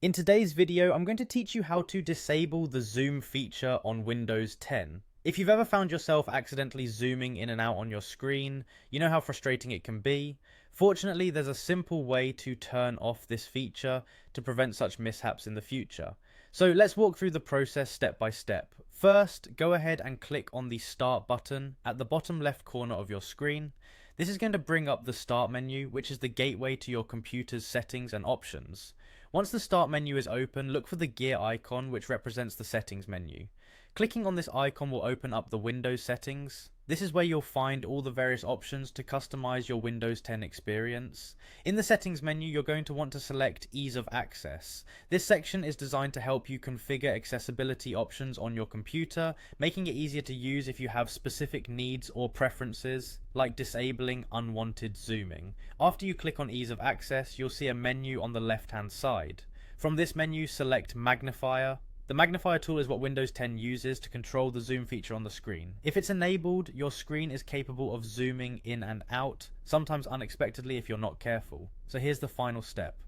In today's video, I'm going to teach you how to disable the zoom feature on Windows 10. If you've ever found yourself accidentally zooming in and out on your screen, you know how frustrating it can be. Fortunately, there's a simple way to turn off this feature to prevent such mishaps in the future. So let's walk through the process step by step. First, go ahead and click on the Start button at the bottom left corner of your screen. This is going to bring up the Start menu, which is the gateway to your computer's settings and options. Once the Start menu is open, look for the gear icon, which represents the settings menu. Clicking on this icon will open up the Windows settings. This is where you'll find all the various options to customize your Windows 10 experience. In the settings menu, you're going to want to select Ease of Access. This section is designed to help you configure accessibility options on your computer, making it easier to use if you have specific needs or preferences, like disabling unwanted zooming. After you click on Ease of Access, you'll see a menu on the left-hand side. From this menu, select Magnifier. The magnifier tool is what Windows 10 uses to control the zoom feature on the screen. If it's enabled, your screen is capable of zooming in and out, sometimes unexpectedly if you're not careful. So here's the final step.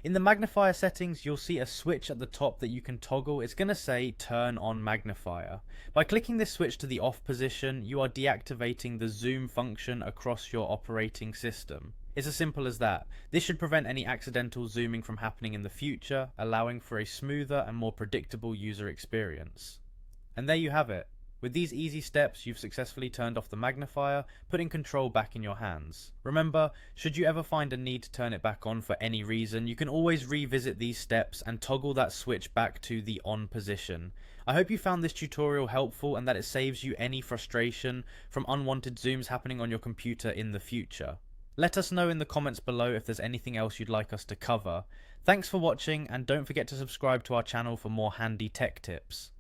In the magnifier settings, you'll see a switch at the top that you can toggle. It's going to say Turn on Magnifier. By clicking this switch to the off position, you are deactivating the zoom function across your operating system. It's as simple as that. This should prevent any accidental zooming from happening in the future, allowing for a smoother and more predictable user experience. And there you have it. With these easy steps, you've successfully turned off the magnifier, putting control back in your hands. Remember, should you ever find a need to turn it back on for any reason, you can always revisit these steps and toggle that switch back to the on position. I hope you found this tutorial helpful and that it saves you any frustration from unwanted zooms happening on your computer in the future. Let us know in the comments below if there's anything else you'd like us to cover. Thanks for watching, and don't forget to subscribe to our channel for more handy tech tips.